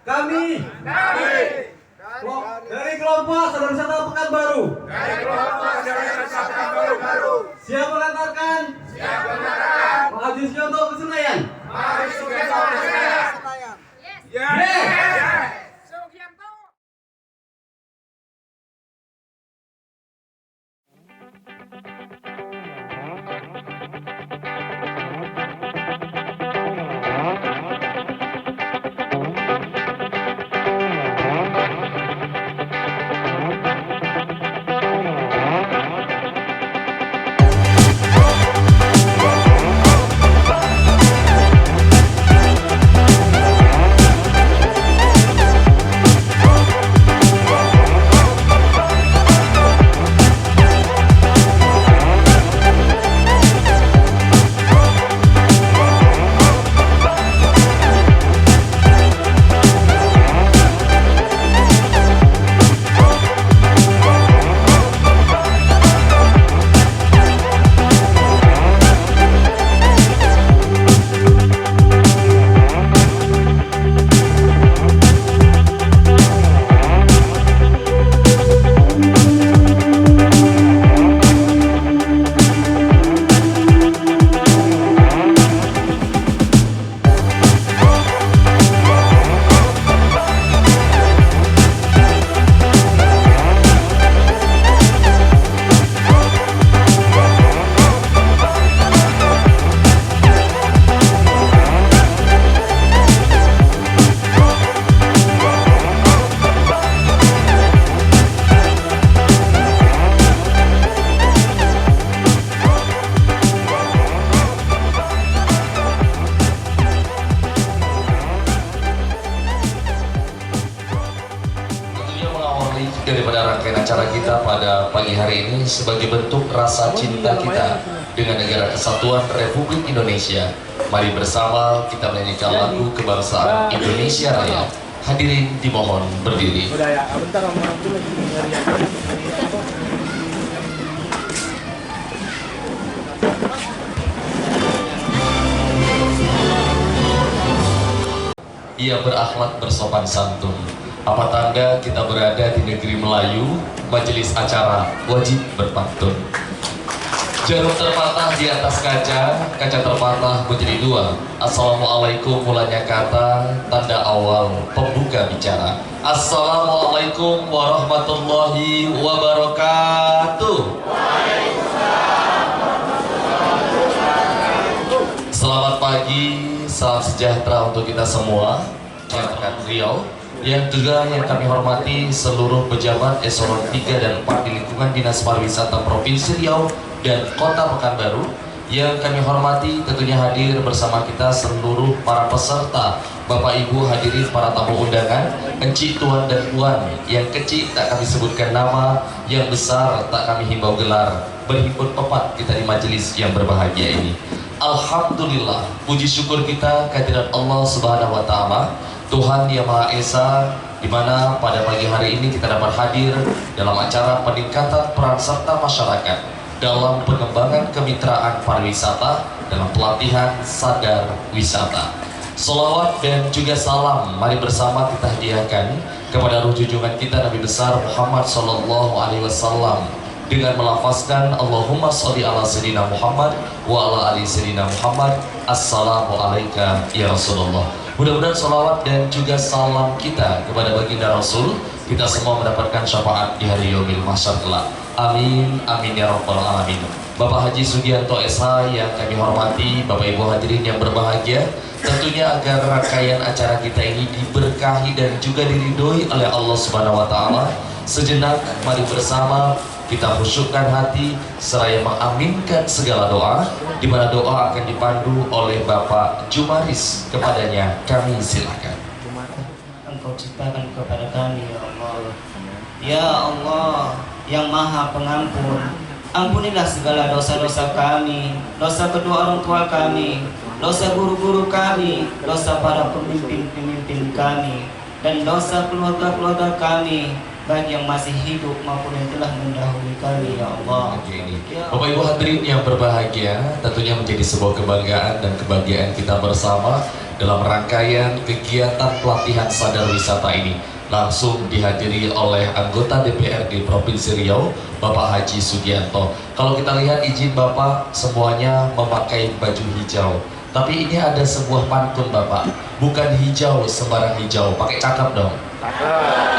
Kami dari kelompok Sadar Wisata Pekanbaru siap mengantarkan Pak Haji Sugianto ke Senayan. Daripada rangkaian acara kita pada pagi hari ini sebagai bentuk rasa cinta kita dengan negara kesatuan Republik Indonesia, mari bersama kita menyanyikan lagu kebangsaan Indonesia Raya. Hadirin dimohon berdiri. Ia berakhlak bersopan santun. Apa tanda kita berada di negeri Melayu, majelis acara wajib berpantun. Jarum terpatah di atas kaca, kaca terpatah menjadi dua. Assalamualaikum mulanya kata, tanda awal pembuka bicara. Assalamualaikum warahmatullahi wabarakatuh. Selamat pagi, salam sejahtera untuk kita semua. Masyarakat Riau yang juga yang kami hormati seluruh pejabat eselon 3 dan 4 di lingkungan Dinas Pariwisata Provinsi Riau dan Kota Pekanbaru. Yang kami hormati tentunya hadir bersama kita seluruh para peserta, Bapak Ibu hadirin para tamu undangan, encik, tuan dan puan. Yang kecil tak kami sebutkan nama, yang besar tak kami himbau gelar. Berhimpun pepat kita di majelis yang berbahagia ini. Alhamdulillah, puji syukur kita kehadirat Allah Subhanahu wa Ta'ala, Tuhan Yang Maha Esa, di mana pada pagi hari ini kita dapat hadir dalam acara peningkatan peran serta masyarakat dalam pengembangan kemitraan pariwisata dalam pelatihan Sadar Wisata. Sholawat dan juga salam mari bersama kita hadiahkan kepada ruh junjungan kita Nabi besar Muhammad Sallallahu Alaihi Wasallam dengan melafazkan Allahumma sholli ala sayyidina Muhammad wa ala ali sayyidina Muhammad. Assalamualaikum ya Rasulullah. Mudah-mudahan sholawat dan juga salam kita kepada baginda Rasul, kita semua mendapatkan syafaat di hari yaumil mahsyar kelak. Amin, amin ya rabbal alamin. Bapak Haji Sugianto SH yang kami hormati, Bapak Ibu hadirin yang berbahagia, tentunya agar rangkaian acara kita ini diberkahi dan juga diridhoi oleh Allah Subhanahu wa Ta'ala, sejenak mari bersama kita khusyukkan hati seraya mengaminkan segala doa, di mana doa akan dipandu oleh Bapak Jumaris. Kepadanya kami silakan. Engkau ciptakan kepada kami ya Allah. Ya Allah yang Maha Pengampun, ampunilah segala dosa-dosa kami, dosa kedua orang tua kami, dosa guru-guru kami, dosa para pemimpin-pemimpin kami, dan dosa keluarga-keluarga kami, baik yang masih hidup maupun yang telah mendahului kami ya Allah. Bapak Ibu hadirin yang berbahagia, tentunya menjadi sebuah kebanggaan dan kebahagiaan kita bersama dalam rangkaian kegiatan pelatihan sadar wisata ini langsung dihadiri oleh anggota DPRD Provinsi Riau, Bapak Haji Sugianto. Kalau kita lihat izin Bapak semuanya memakai baju hijau. Tapi ini ada sebuah pantun Bapak, bukan hijau sembarang hijau, pakai cakap dong.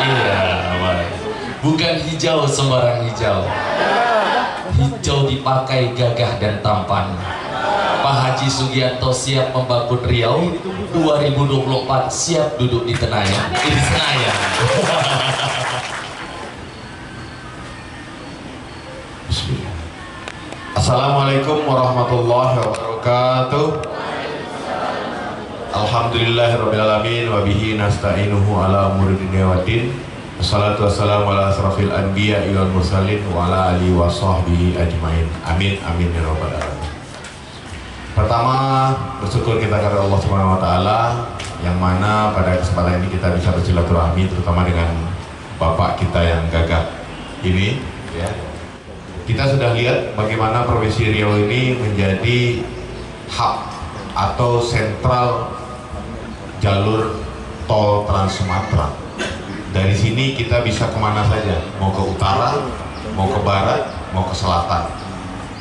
Iya, baik. Bukan hijau sembarang hijau. Hijau dipakai gagah dan tampan. Pak Haji Sugianto siap membangun Riau 2024, siap duduk di Senayan. Di Senayan. Bismillah. Assalamualaikum warahmatullahi wabarakatuh. Alhamdulillahirrabbilalamin wa bihi nasta'inuhu ala umuri dunya waddin. Wassalatu wassalamu ala asrafil anbiya wal mursalin wa ala alihi wa sahbihi ajmain. Amin amin ya rabbal alamin. Pertama, bersyukur kita kepada Allah Subhanahu wa taala yang mana pada kesempatan ini kita bisa bersilaturahmi terutama dengan Bapak kita yang gagah ini ya. Kita sudah lihat bagaimana Provinsi Riau ini menjadi hub atau sentral jalur tol Trans Sumatera. Dari sini kita bisa kemana saja, mau ke utara, mau ke barat, mau ke selatan.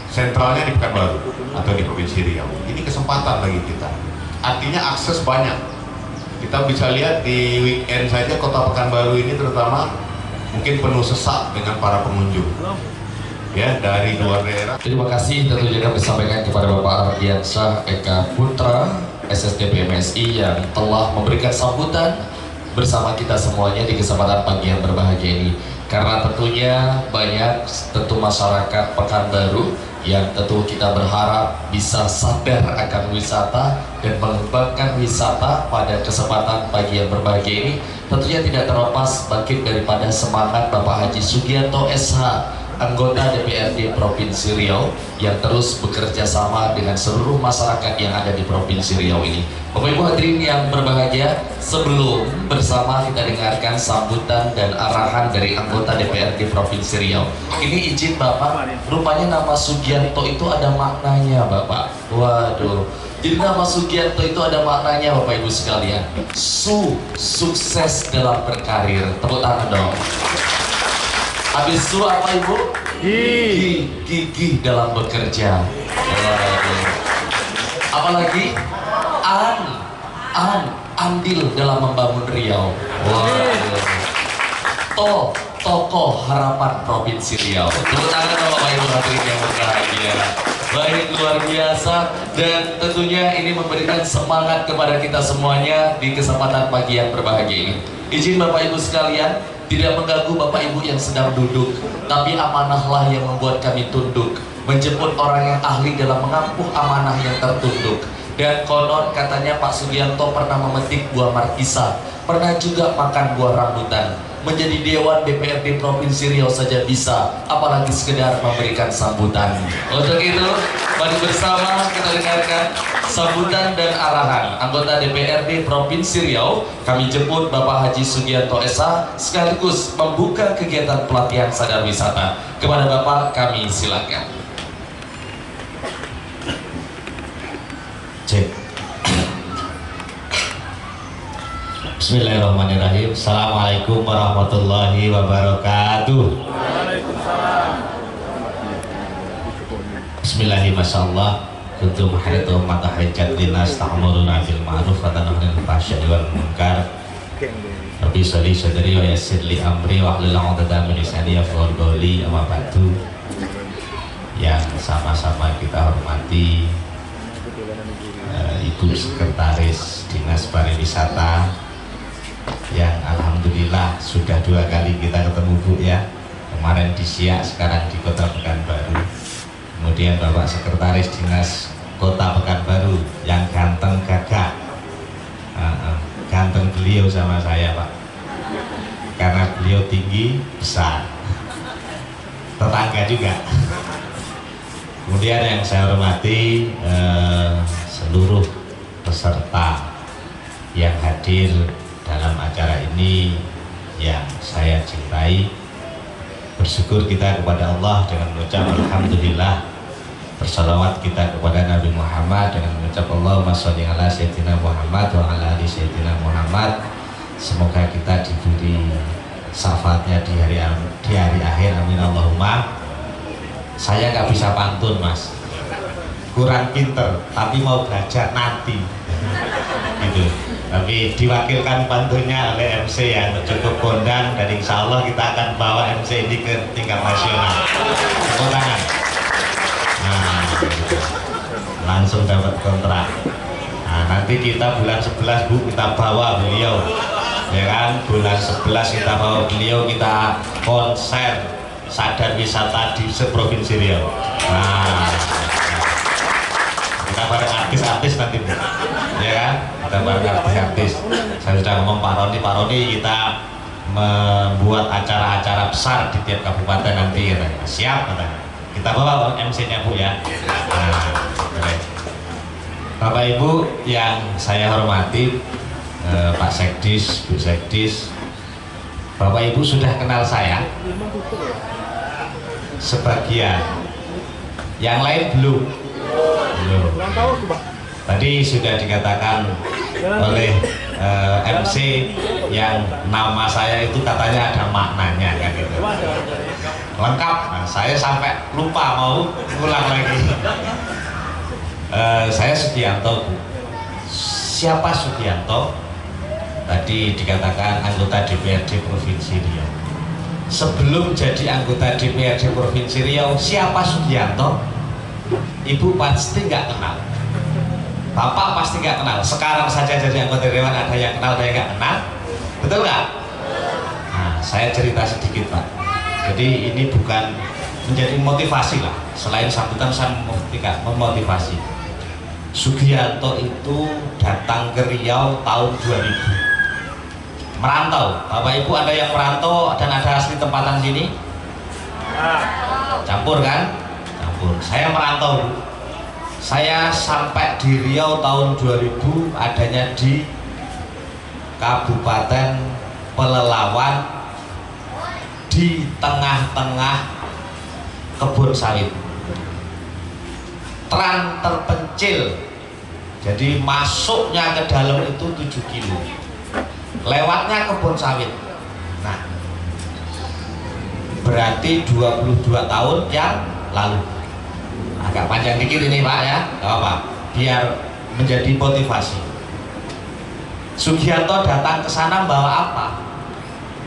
Sentralnya di Pekanbaru atau di Provinsi Riau. Ini kesempatan bagi kita. Artinya akses banyak. Kita bisa lihat di weekend saja kota Pekanbaru ini terutama mungkin penuh sesak dengan para pengunjung. Ya, dari luar daerah. Terima kasih tentunya kami sampaikan kepada Bapak Ardiansyah Eka Putra, SSDP MSI yang telah memberikan sambutan bersama kita semuanya di kesempatan pagi yang berbahagia ini. Karena tentunya banyak tentu masyarakat Pekanbaru yang tentu kita berharap bisa sadar akan wisata dan mengembangkan wisata pada kesempatan pagi yang berbahagia ini. Tentunya tidak terlepas bangkit daripada semangat Bapak Haji Sugianto SH, anggota DPRD Provinsi Riau yang terus bekerja sama dengan seluruh masyarakat yang ada di Provinsi Riau ini. Bapak Ibu hadirin yang berbahagia, sebelum bersama kita dengarkan sambutan dan arahan dari anggota DPRD Provinsi Riau. Ini izin Bapak, rupanya nama Sugianto itu ada maknanya Bapak. Waduh, jadi nama Sugianto itu ada maknanya Bapak Ibu sekalian. Sukses dalam berkarir. Tepuk tangan dong. Habis itu apa Ibu? Gigih dalam bekerja. Apalagi andil dalam membangun Riau. Tokoh harapan Provinsi Riau. Tepuk tangan Bapak Ibu hadirin yang berbahagia. Baik, luar biasa, dan tentunya ini memberikan semangat kepada kita semuanya di kesempatan pagi yang berbahagia ini. Izin Bapak Ibu sekalian, tidak mengganggu Bapak Ibu yang sedang duduk, tapi amanahlah yang membuat kami tunduk, menjemput orang yang ahli dalam mengampuh amanah yang tertunduk. Dan konon katanya Pak Sugianto pernah memetik buah markisa, pernah juga makan buah rambutan. Menjadi Dewan DPRD Provinsi Riau saja bisa, apalagi sekedar memberikan sambutan. Untuk itu, mari bersama kita dengarkan sambutan dan arahan anggota DPRD Provinsi Riau. Kami jemput Bapak Haji Sugianto SH sekaligus membuka kegiatan pelatihan sadar wisata. Kepada Bapak kami silakan. Cek. Bismillahirrahmanirrahim. Assalamualaikum warahmatullahi wabarakatuh. Bismillahirrahmanirrahim. Kuntum khairu ummah hajat linas ta'muruna bil ma'ruf wa tanhauna 'anil fahsya'i wal munkar. Rabbi sholli sadri wa yassir li amri wa hlul 'uqdatam min lisani yafqahu qawli. Amma ba'du. Yang sama-sama kita hormati Ibu Sekretaris Dinas Pariwisata yang alhamdulillah sudah 2 kali kita ketemu Bu ya, kemarin di Siak, sekarang di Kota Pekanbaru. Kemudian Bapak Sekretaris Dinas Kota Pekanbaru yang ganteng gagah, ganteng beliau sama saya Pak, karena beliau tinggi besar, tetangga juga. Kemudian yang saya hormati seluruh peserta yang hadir dalam acara ini yang saya cintai. Bersyukur kita kepada Allah dengan mengucap alhamdulillah bersalawat kita kepada Nabi Muhammad dengan mengucap Allahumma sholli ala sayyidina Muhammad wa ala ali sayyidina Muhammad. Semoga kita diberi syafaatnya di hari akhir, amin Allahumma. Saya nggak bisa pantun mas, kurang pinter, tapi mau belajar nanti gitu. Tapi diwakilkan pantunnya oleh MC yang cukup kondang, dan insya Allah kita akan bawa MC ini ke tingkat nasional. Tepuk tangan. Nah, langsung dapat kontrak. Nah, nanti kita bulan 11 Bu kita bawa beliau, ya kan? Bulan 11 kita bawa beliau, kita konser sadar wisata di seprovinsi Riau. Nah, kita bareng artis-artis nanti Bu, ya kan? Kita bareng artis-artis. Saya sudah ngomong Pak Roni kita membuat acara-acara besar di tiap kabupaten nanti, katanya. Siap katanya. Kita bawa MC-nya Bu ya. Nah, Bapak Ibu yang saya hormati, Pak Sekdis, Bu Sekdis, Bapak Ibu sudah kenal saya sebagian, yang lain belum. Tadi sudah dikatakan oleh MC yang nama saya itu katanya ada maknanya kan gitu. Lengkap. Nah, saya sampai lupa mau ulang lagi. Saya Sugianto Bu. Siapa Sugianto? Tadi dikatakan anggota DPRD Provinsi Riau. Sebelum jadi anggota DPRD Provinsi Riau, siapa Sugianto? Ibu pasti nggak kenal, Bapak pasti nggak kenal. Sekarang saja jadi anggota dewan ada yang kenal, ada yang nggak kenal, betul nggak? Nah, saya cerita sedikit Pak. Jadi ini bukan menjadi motivasi lah, selain sambutan saya memotivasi. Sugianto itu datang ke Riau tahun 2000, merantau. Bapak Ibu ada yang merantau dan ada asli tempatan sini? Campur kan? Campur. Saya merantau. Saya sampai di Riau tahun 2000, adanya di Kabupaten Pelelawan, di tengah-tengah kebun sawit, terang terpencil. Jadi masuknya ke dalam itu 7 kilo, lewatnya kebun sawit. Nah, berarti 22 tahun yang lalu. Agak panjang dikit ini Pak ya, gak apa-apa, biar menjadi motivasi. Sugianto datang ke sana bawa apa?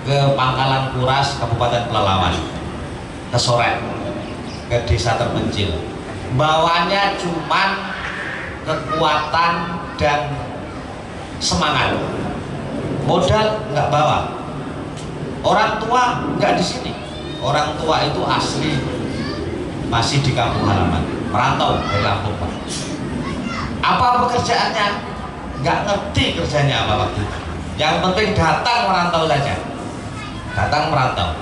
Ke Pangkalan Kuras, Kabupaten Pelelawan, ke Soret, ke desa terpencil. Bawanya cuman kekuatan dan semangat. Modal nggak bawa. Orang tua nggak di sini. Orang tua itu asli masih di kampung halaman, merantau dari Lampung Pak. Apa pekerjaannya? Nggak ngerti kerjanya apa waktu itu. Yang penting datang merantau saja. Datang merantau.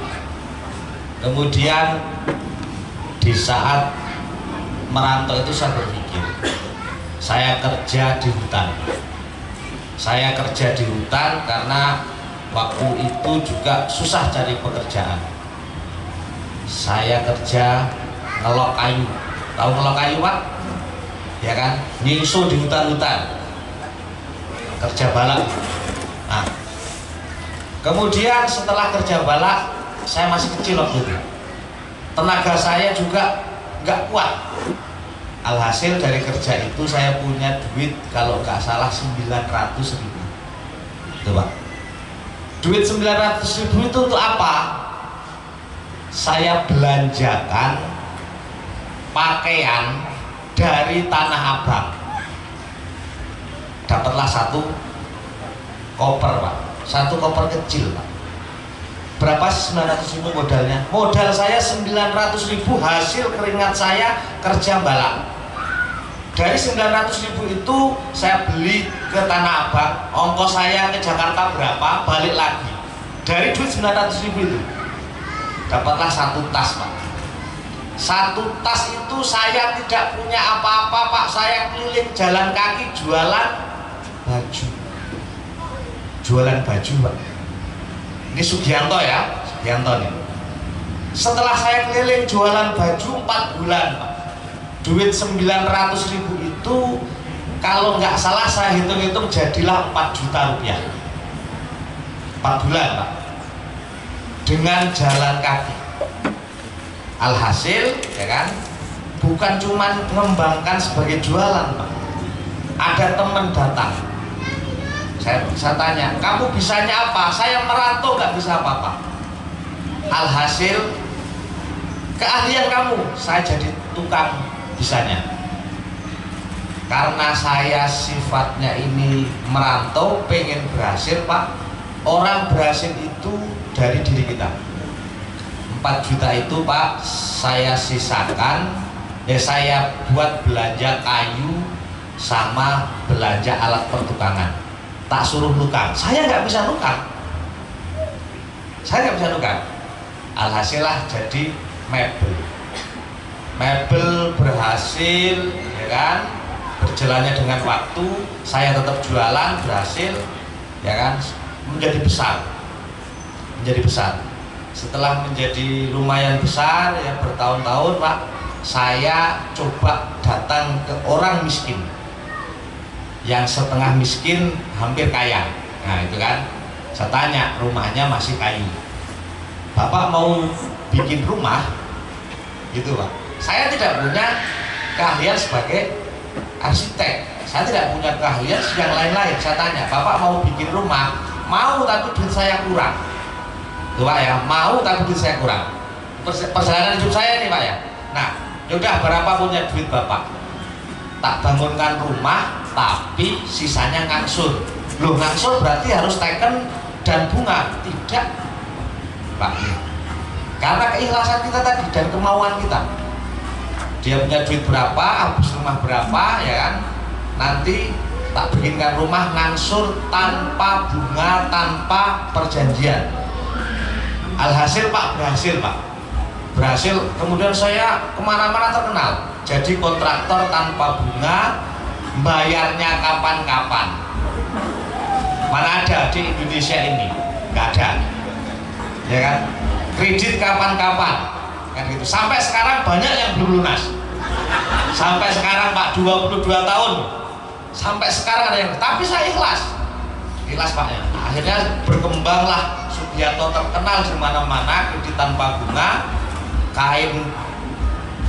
Kemudian di saat merantau itu saya berpikir, saya kerja di hutan. Saya kerja di hutan karena waktu itu juga susah cari pekerjaan. Saya kerja ngelok kayu. Tahu ngelok kayu Pak? Ya kan? Nyingsu di hutan-hutan. Kerja balak. Nah, kemudian setelah kerja balak, saya masih kecil waktu itu. Tenaga saya juga nggak kuat. Alhasil dari kerja itu saya punya duit kalau nggak salah 900.000. Tuh Pak. Duit 900.000 itu untuk apa? Saya belanjakan pakaian dari Tanah Abang. Dapatlah 1 koper Pak, 1 koper kecil Pak. Berapa 900.000 modalnya? Modal saya 900.000 hasil keringat saya kerja balak. Dari 900.000 itu saya beli ke Tanah Abang, ongkos saya ke Jakarta berapa, balik lagi. Dari duit 900.000 itu dapatlah 1 tas Pak. 1 tas itu saya tidak punya apa-apa Pak. Saya keliling jalan kaki jualan baju. Jualan baju Pak. Ini Sugianto ya, Sugianto nih. Setelah saya keliling jualan baju 4 bulan Pak, duit 900.000 itu kalau nggak salah saya hitung-hitung jadilah 4 juta rupiah 4 bulan Pak, dengan jalan kaki. Alhasil ya kan, bukan cuma mengembangkan sebagai jualan Pak, ada teman datang, saya tanya, kamu bisanya apa? Saya merantau nggak bisa apa-apa. Alhasil keahlian kamu, saya jadi tukang bisanya. Karena saya sifatnya ini merantau, pengen berhasil Pak. Orang berhasil itu dari diri kita. 4 juta itu Pak saya sisakan, saya buat belanja kayu sama belanja alat pertukangan. Tak suruh nukang, saya nggak bisa nukang, alhasil lah jadi mebel berhasil ya kan, berjalannya dengan waktu, saya tetap jualan, berhasil ya kan, menjadi besar. Setelah menjadi lumayan besar ya, bertahun-tahun Pak, saya coba datang ke orang miskin yang setengah miskin hampir kaya. Nah itu kan, saya tanya, rumahnya masih kayu, Bapak mau bikin rumah gitu Pak. Saya tidak punya keahlian sebagai arsitek, saya tidak punya keahlian yang lain-lain. Saya tanya, Bapak mau bikin rumah? Mau, tapi duit saya kurang tuh Pak ya, mau tapi duit saya kurang, perjalanan hidup saya nih Pak ya. Nah yaudah, berapa punya duit Bapak? Tak bangunkan rumah tapi sisanya ngangsur. Loh, ngangsur berarti harus teken dan bunga? Tidak Pak, karena keikhlasan kita tadi dan kemauan kita. Dia punya duit berapa, habis rumah berapa ya kan, nanti tak bikinkan rumah ngangsur tanpa bunga, tanpa perjanjian. Alhasil Pak, berhasil. Kemudian saya kemana-mana terkenal, jadi kontraktor tanpa bunga, bayarnya kapan-kapan. Mana ada di Indonesia ini, nggak ada ya kan, kredit kapan-kapan kan gitu. Sampai sekarang banyak yang belum lunas, sampai sekarang Pak 22 tahun, sampai sekarang ada yang, tapi saya ikhlas Pak ya. Akhirnya berkembanglah Sugiarto, terkenal di mana-mana, kredit tanpa bunga, kain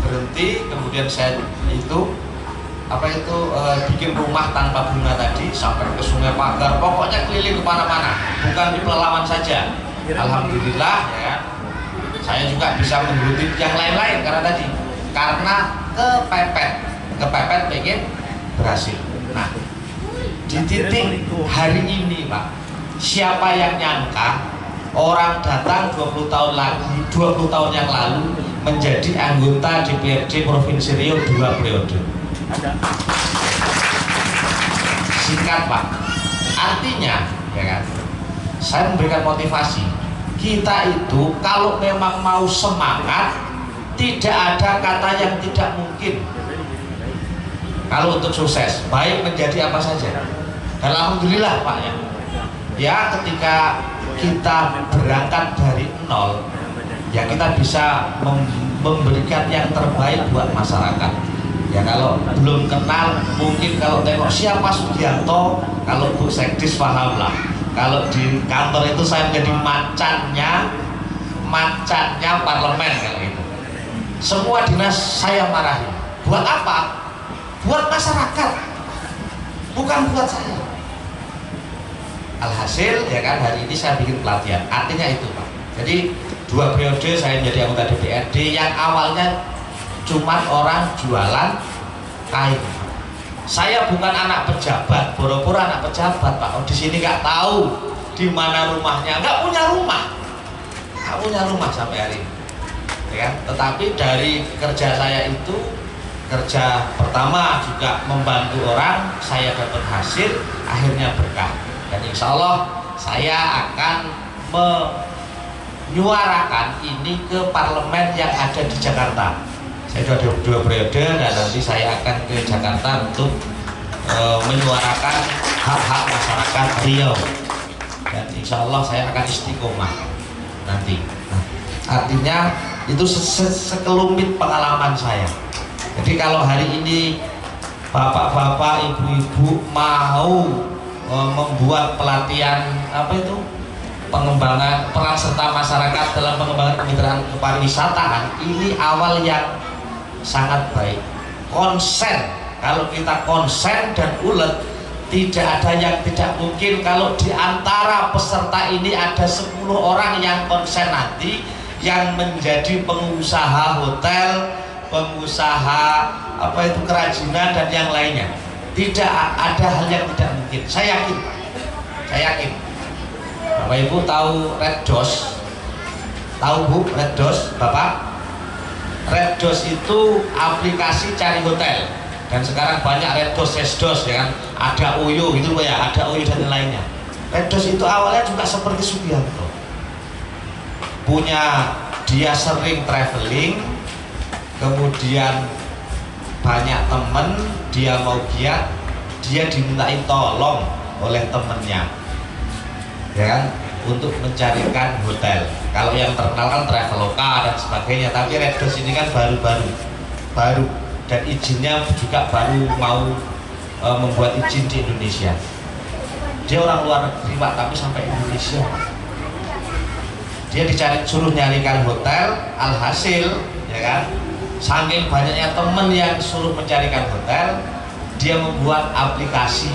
berhenti, kemudian saya bikin rumah tanpa bunga tadi, sampai ke Sungai Pagar, pokoknya keliling kemana-mana, bukan di Pelalawan saja. Alhamdulillah ya, saya juga bisa menggeluti yang lain-lain karena kepepet pengen berhasil. Nah di titik hari ini Pak, siapa yang nyangka orang datang 20 tahun yang lalu menjadi anggota DPRD Provinsi Riau 2 periode. Singkat Pak, artinya ya kan, saya memberikan motivasi. Kita itu kalau memang mau semangat, tidak ada kata yang tidak mungkin kalau untuk sukses, baik menjadi apa saja. Dan alhamdulillah Pak ya, ketika kita berangkat dari nol ya, kita bisa memberikan yang terbaik buat masyarakat ya. Kalau belum kenal, mungkin kalau tengok siapa Sugiarto, kalau Bu Sekdis paham lah. Kalau di kantor itu saya menjadi macannya parlemen kalau itu. Semua dinas saya marahi. Buat apa? Buat masyarakat, bukan buat saya. Alhasil ya kan, hari ini saya bikin pelatihan, artinya itu Pak. Jadi 2 periode saya menjadi anggota DPRD yang awalnya cuma orang jualan kain. Saya bukan anak pejabat, boro-boro anak pejabat Pak. Oh, di sini nggak tahu di mana rumahnya, nggak punya rumah sampai hari ini. Ya kan? Tetapi dari kerja saya itu, kerja pertama juga membantu orang, saya dapat hasil, akhirnya berkah. Dan insya Allah saya akan menyuarakan ini ke parlemen yang ada di Jakarta. Saya sudah 2 periode dan nanti saya akan ke Jakarta untuk menyuarakan hak-hak masyarakat Riau. Dan insya Allah saya akan istiqomah nanti. Nah, artinya itu sekelumit pengalaman saya. Jadi kalau hari ini bapak-bapak, ibu-ibu mau membuat pelatihan apa itu pengembangan peran serta masyarakat dalam pengembangan kemitraan kepariwisataan, ini awal yang sangat baik. Konsen, kalau kita konsen dan ulet, tidak ada yang tidak mungkin. Kalau di antara peserta ini ada 10 orang yang konsen nanti, yang menjadi pengusaha hotel, pengusaha apa itu kerajinan dan yang lainnya, tidak ada hal yang tidak mungkin. Saya yakin. Bapak Ibu tahu Red Doors? Tahu Bu Red Doors, Bapak? Red Doors itu aplikasi cari hotel. Dan sekarang banyak Red Doors, Sesdos ya kan, ada Oyo gitu ya, ada Oyo dan lainnya. Red Doors itu awalnya juga seperti Sugianto, dia sering traveling, kemudian banyak temen, dia mau giat, dia dimintai tolong oleh temennya, ya kan, untuk mencarikan hotel. Kalau yang terkenal kan Traveloka dan sebagainya, tapi Red Doors ini kan baru. Dan izinnya juga baru mau membuat izin di Indonesia. Dia orang luar negeri Pak, tapi sampai Indonesia. Dia suruh nyarikan hotel, alhasil ya kan, saking banyaknya temen yang suruh mencarikan hotel, dia membuat aplikasi.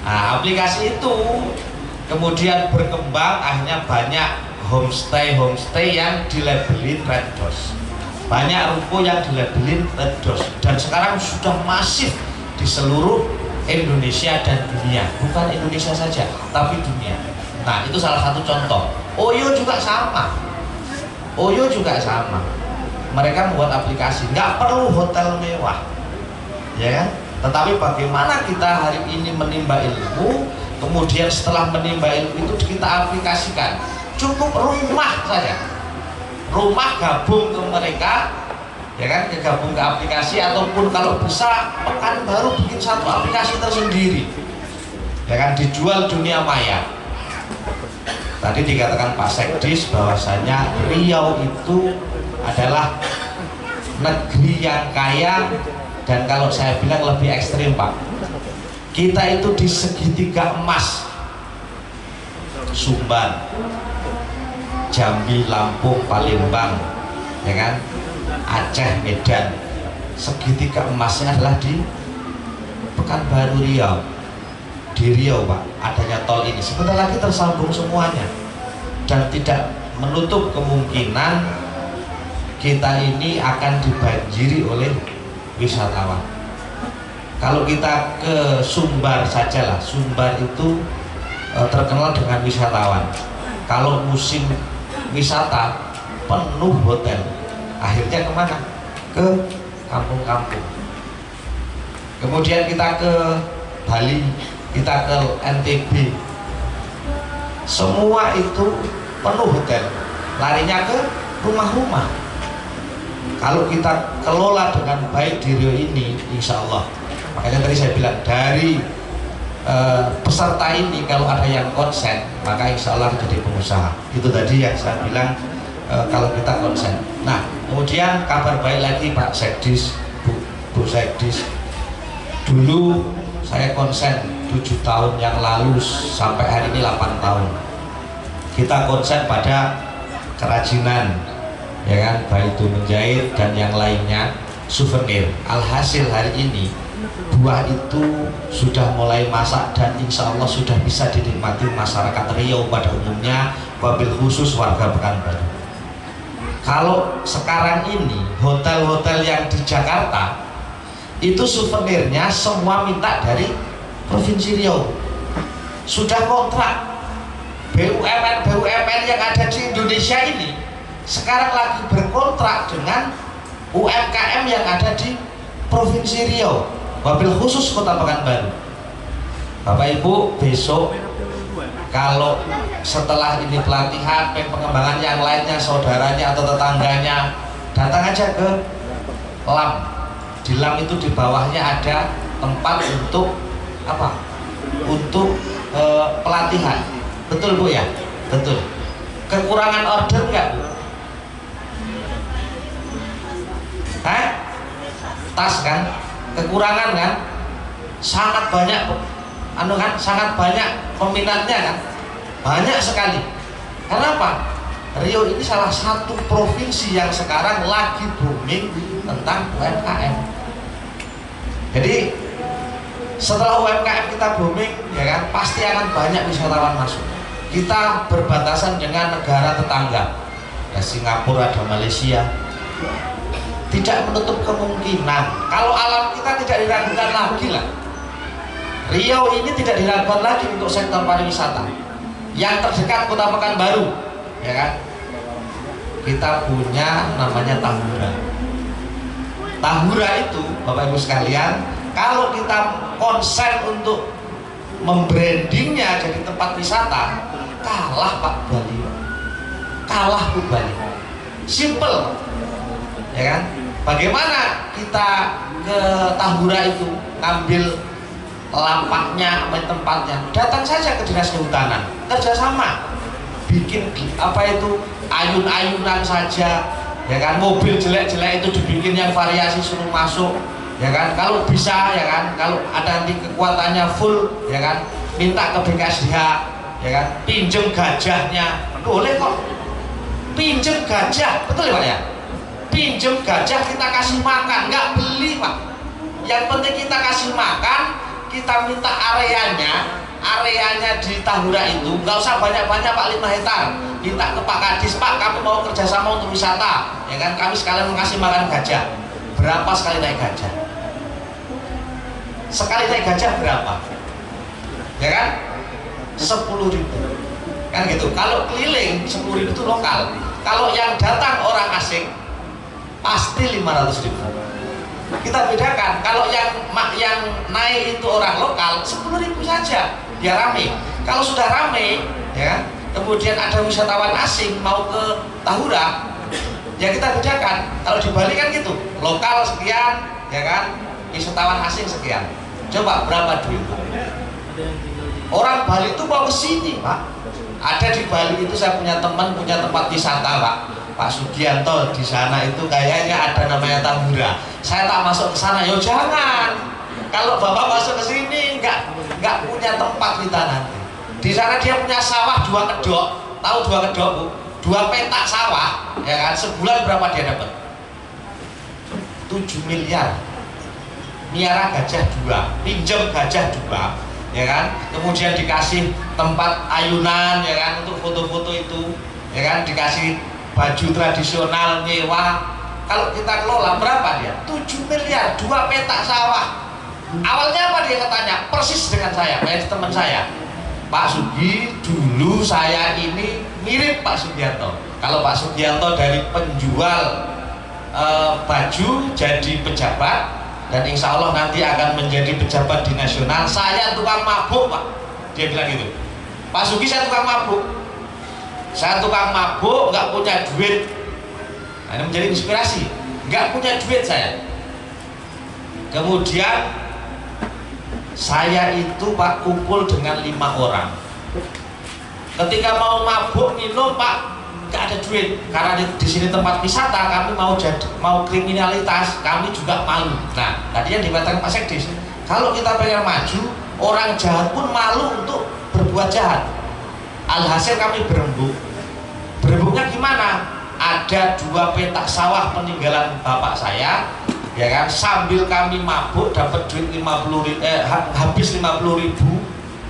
Nah, aplikasi itu kemudian berkembang, akhirnya banyak homestay yang dilabelin Red Doors. Banyak ruko yang dilabelin Red Doors, dan sekarang sudah masif di seluruh Indonesia dan dunia. Bukan Indonesia saja, tapi dunia. Nah, itu salah satu contoh. Oyo juga sama. Mereka membuat aplikasi, nggak perlu hotel mewah, ya kan? Tetapi bagaimana kita hari ini menimba ilmu, kemudian setelah menimba ilmu itu kita aplikasikan. Cukup rumah saja. Rumah gabung ke mereka, ya kan, gabung ke aplikasi, ataupun kalau bisa Pekanbaru bikin satu aplikasi tersendiri, ya kan, dijual dunia maya. Tadi dikatakan Pak Sekdis bahwasanya Riau itu adalah negeri yang kaya, dan kalau saya bilang lebih ekstrim Pak, kita itu di segitiga emas, Sumbar, Jambi, Lampung, Palembang, ya kan, Aceh, Medan, segitiga emasnya adalah di Pekanbaru Riau. Di Riau Pak, adanya tol ini sebentar lagi tersambung semuanya, dan tidak menutup kemungkinan kita ini akan dibanjiri oleh wisatawan. Kalau kita ke Sumbar sajalah, Sumbar itu terkenal dengan wisatawan. Kalau musim wisata penuh hotel, akhirnya kemana? Ke kampung-kampung. Kemudian kita ke Bali, kita ke NTB, semua itu penuh hotel, larinya ke rumah-rumah. Kalau kita kelola dengan baik di Riau ini, insya Allah, makanya tadi saya bilang dari peserta ini kalau ada yang konsen, maka insya Allah jadi pengusaha. Itu tadi yang saya bilang, kalau kita konsen. Nah, kemudian kabar baik lagi Pak Sekdis, Bu Sekdis, dulu saya konsen 7 tahun yang lalu sampai hari ini 8 tahun. Kita konsen pada kerajinan, ya kan, baik itu menjahit dan yang lainnya, souvenir. Alhasil hari ini buah itu sudah mulai masak, dan insya Allah sudah bisa dinikmati masyarakat Riau pada umumnya, wabil khusus warga Pekanbaru. Kalau sekarang ini hotel-hotel yang di Jakarta itu souvenirnya semua minta dari Provinsi Riau. Sudah kontrak BUMN yang ada di Indonesia ini sekarang lagi berkontrak dengan UMKM yang ada di Provinsi Riau, wabil khusus Kota Pekanbaru. Bapak Ibu, besok kalau setelah ini pelatihan, pengembangan yang lainnya, saudaranya atau tetangganya datang aja ke LAM. Di LAM itu di bawahnya ada tempat untuk apa? Untuk pelatihan. Betul Bu ya? Betul. Kekurangan order enggak Bu? tas kan, kekurangan kan, sangat banyak sangat banyak peminatnya kan, banyak sekali. Kenapa? Riau ini salah satu provinsi yang sekarang lagi booming tentang UMKM. Jadi setelah UMKM kita booming, ya kan, pasti akan banyak wisatawan masuk. Kita berbatasan dengan negara tetangga, ya Singapura, ada Malaysia. Tidak menutup kemungkinan kalau alam kita tidak diragukan lagi lah. Riau ini tidak diragukan lagi untuk sektor pariwisata. Yang terdekat Kota Pekanbaru, ya kan, kita punya namanya Tahura. Tahura itu, Bapak Ibu sekalian, kalau kita konsen untuk membrandingnya jadi tempat wisata, kalah Pak Bali, kalah Pak Bali. Simple, ya kan? Bagaimana kita ke Tahura itu ngambil lapaknya, tempatnya, datang saja ke dinas kehutanan, kerjasama, bikin apa itu ayun-ayunan saja, ya kan, mobil jelek-jelek itu dibikin yang variasi suruh masuk, ya kan, kalau bisa, ya kan, kalau ada nanti kekuatannya full, ya kan, minta ke BKSDH, ya kan, pinjem gajahnya, boleh kok, pinjem gajah, betul ya Pak ya, pinjem gajah kita kasih makan, nggak beli Pak, yang penting kita kasih makan. Kita minta areanya di Tahura itu nggak usah banyak-banyak Pak, 5 hektar, minta ke Pak Kadis, Pak kami mau kerjasama untuk wisata, ya kan, kami sekalian mengasih makan gajah. Berapa sekali naik gajah? Sekali naik gajah berapa? Ya kan, 10.000 kan gitu. Kalau keliling 10.000 itu lokal, kalau yang datang orang asing pasti 500.000. Kita bedakan, kalau yang naik itu orang lokal 10.000 saja, dia rame. Kalau sudah rame, ya, kemudian ada wisatawan asing mau ke Tahura, ya kita bedakan. Kalau di Bali kan gitu, lokal sekian, ya kan, wisatawan asing sekian. Coba berapa duit? Orang Bali itu mau ke sini Pak. Ada di Bali itu saya punya teman punya tempat wisata Pak Sugianto, di sana itu kayaknya ada namanya Tahura. Saya tak masuk ke sana, yo jangan. Kalau Bapak masuk ke sini nggak punya tempat kita nanti. Di sana dia punya sawah 2 kedok, tahu 2 kedok Bu? 2 petak sawah, ya kan? Sebulan berapa dia dapat? 7 miliar. Miara gajah 2, pinjam gajah 2, ya kan? Kemudian dikasih tempat ayunan, ya kan, untuk foto-foto itu, ya kan, dikasih baju tradisional, nyewa. Kalau kita kelola berapa dia? 7 miliar, 2 petak sawah. Awalnya apa dia katanya? Persis dengan saya, kayak teman saya, Pak Sugi, dulu saya ini mirip Pak Sugianto. Kalau Pak Sugianto dari penjual baju jadi pejabat, dan insya Allah nanti akan menjadi pejabat di nasional. Saya tukang mabuk Pak, dia bilang gitu. Pak Sugi, saya tukang mabuk. Saya tukang mabuk, nggak punya duit. Nah, ini menjadi inspirasi. Nggak punya duit saya. Kemudian saya itu Pak kumpul dengan 5 orang. Ketika mau mabuk minum Pak, nggak ada duit. Karena di sini tempat wisata, kami mau kriminalitas, kami juga malu. Nah, tadi yang dikatakan Pak Sekdis, kalau kita pengen maju, orang jahat pun malu untuk berbuat jahat. Alhasil kami berembuk. Berembuknya gimana? Ada 2 petak sawah peninggalan bapak saya, ya kan, sambil kami mabuk dapat duit 50.000, habis 50.000,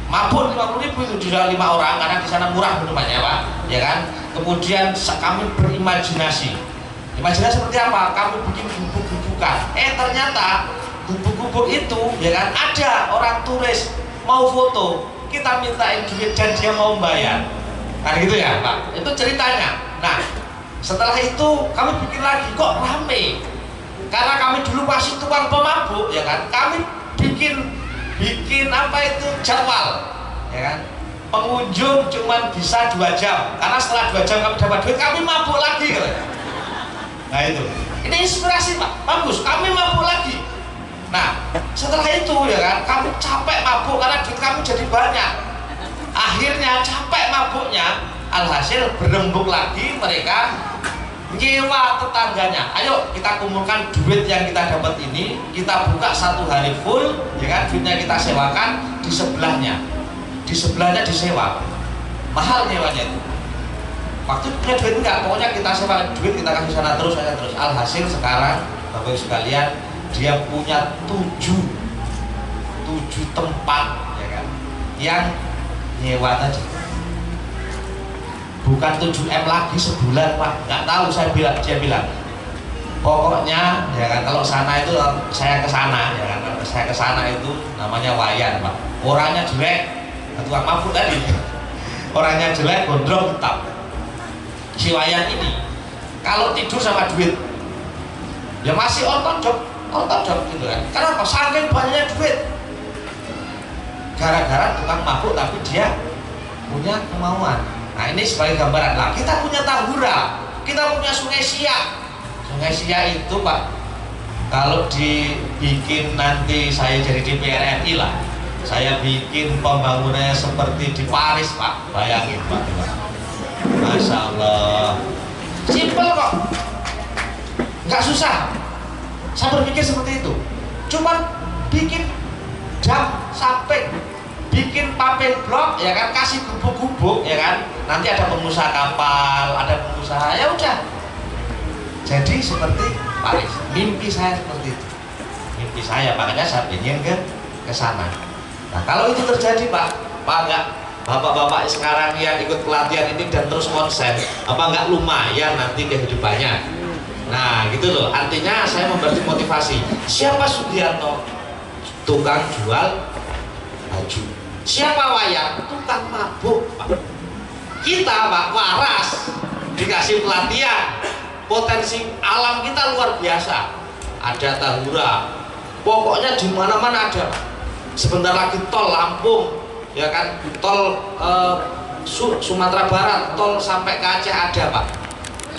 mabuk 50.000 itu juga 5 orang karena di sana murah minumannya Pak, ya kan. Kemudian kami berimajinasi. Imajinasi seperti apa? Kami bikin gubuk-gubukan. Ternyata gubuk-gubuk itu, ya kan, ada orang turis mau foto, kita mintain duit dan dia mau bayar. Kan gitu ya Pak, itu ceritanya. Nah, setelah itu kami bikin lagi, kok rame? Karena kami dulu masih tukang pemabuk, ya kan, kami bikin apa itu jadwal, ya kan, pengunjung cuma bisa 2 jam, karena setelah 2 jam kami dapat duit, kami mabuk lagi gitu. Nah itu, ini inspirasi Pak, bagus, kami mabuk lagi. Nah, setelah itu, ya kan, kami capek mabuk karena duit kami jadi banyak. Akhirnya capek mabuknya, alhasil berembuk lagi mereka nyewa tetangganya. Ayo kita kumpulkan duit yang kita dapat ini, kita buka 1 hari full, ya kan, duitnya kita sewakan di sebelahnya disewa, mahal nyewanya itu. Waktu punya duit enggak, pokoknya kita sewa duit, kita kasih sana terus. Alhasil sekarang Bapak Ibu sekalian, dia punya 7 tempat, ya kan, yang nyewa tadi. Bukan 7M lagi sebulan, Pak. Nggak tahu, dia bilang pokoknya, ya kan, kalau sana itu saya ke sana, ya kan, saya ke sana itu namanya Wayan, Pak. Orangnya jelek, tukang mabuk tadi. Orangnya jelek, gondrong, tetap. Si Wayan ini kalau tidur sama duit ya masih on top job gitu kan. Kenapa? Saking banyaknya duit. Gara-gara tukang mabuk tapi dia punya kemauan. Nah, ini sebagai gambaran. Lah, kita punya Tahura, kita punya Sungai Siak. Sungai Siak itu, Pak, kalau dibikin nanti saya jadi DPR RI lah, saya bikin pembangunannya seperti di Paris, Pak. Bayangin, Pak. Masya Allah, simple kok, nggak susah. Saya berpikir seperti itu. Cuman bikin jam sampai bikin paper blok, ya kan, kasih gubuk-gubuk, ya kan, nanti ada pengusaha kapal, ada pengusaha, ya udah jadi seperti Paris. Mimpi saya seperti itu, mimpi saya, makanya saya ingin ke sana. Nah, kalau itu terjadi, Pak enggak, bapak-bapak sekarang yang ikut pelatihan ini dan terus konsen, apa enggak lumayan nanti kehidupannya? Nah, gitu loh, artinya saya memberi motivasi. Siapa Sugiarto? Tukang jual baju. Siapa Wayan? Tukang mabuk, Pak. Kita, Pak, waras, dikasih pelatihan, potensi alam kita luar biasa. Ada Tahura, pokoknya di mana-mana ada. Sebentar lagi tol Lampung, ya kan, tol Sumatera Barat, tol sampai ke Aceh ada, Pak.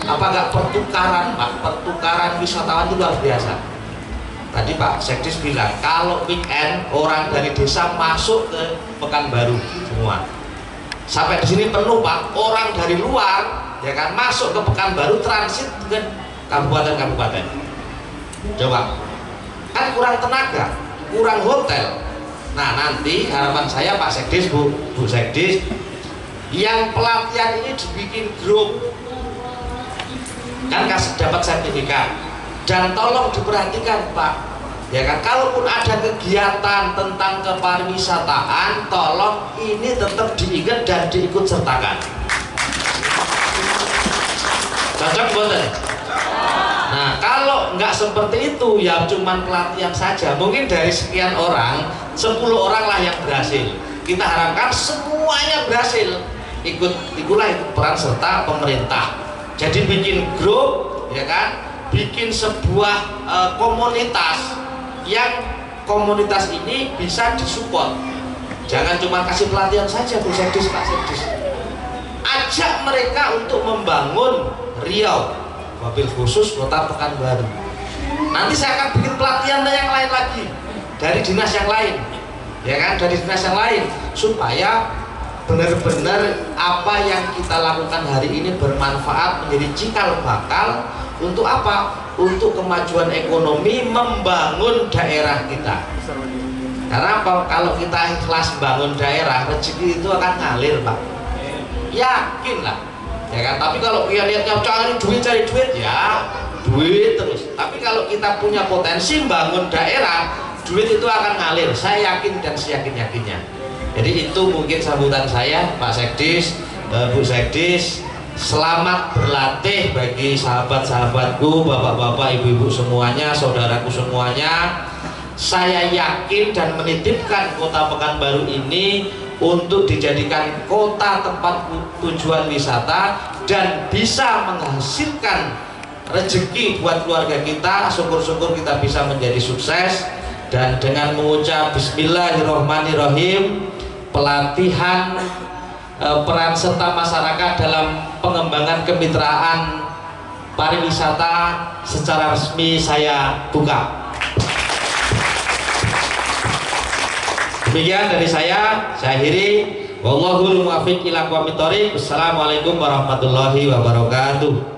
Apa enggak pertukaran, Pak? Pertukaran wisatawan itu luar biasa. Tadi Pak Sekdis bilang kalau weekend orang dari desa masuk ke Pekanbaru semua. Sampai di sini penuh, Pak. Orang dari luar, ya kan, masuk ke Pekanbaru transit ke kabupaten-kabupaten. Coba, kan kurang tenaga, kurang hotel. Nah, nanti harapan saya Pak Sekdis, Bu Sekdis, yang pelatihan ini dibikin grup, kan dapat sertifikat. Dan tolong diperhatikan, Pak, ya kan, kalaupun ada kegiatan tentang kepariwisataan, tolong ini tetap diingat dan diikut sertakan. Cocok betul? Nah, kalau nggak seperti itu, ya cuman pelatihan saja. Mungkin dari sekian orang, 10 orang lah yang berhasil. Kita harapkan semuanya berhasil. Itulah peran serta pemerintah. Jadi bikin grup, ya kan, bikin sebuah komunitas yang komunitas ini bisa disupport. Jangan cuma kasih pelatihan saja, Bu Sekdis, Pak Sekdis. Ajak mereka untuk membangun Riau, mobil khusus Kota Pekanbaru. Nanti saya akan bikin pelatihan yang lain lagi dari dinas yang lain, ya kan, dari dinas yang lain, supaya benar-benar apa yang kita lakukan hari ini bermanfaat, menjadi cikal bakal untuk apa? Untuk kemajuan ekonomi, membangun daerah kita. Karena apa? Kalau kita ikhlas bangun daerah, rezeki itu akan ngalir, Pak. Yakinlah, ya kan? Tapi kalau kita lihatnya cari duit, ya duit terus. Tapi kalau kita punya potensi bangun daerah, duit itu akan ngalir. Saya yakin dan seyakin-yakinnya. Jadi itu mungkin sambutan saya, Pak Sekdis, Bu Sekdis. Selamat berlatih bagi sahabat-sahabatku, bapak-bapak, ibu-ibu semuanya, saudaraku semuanya. Saya yakin dan menitipkan Kota Pekanbaru ini untuk dijadikan kota tempat tujuan wisata dan bisa menghasilkan rezeki buat keluarga kita. Syukur-syukur kita bisa menjadi sukses. Dan dengan mengucap Bismillahirrahmanirrahim, pelatihan peran serta masyarakat dalam pengembangan kemitraan pariwisata secara resmi saya buka. Demikian dari saya akhiri. Wallahul muwaffiq ila aqwamit thoriq. Wassalamualaikum warahmatullahi wabarakatuh.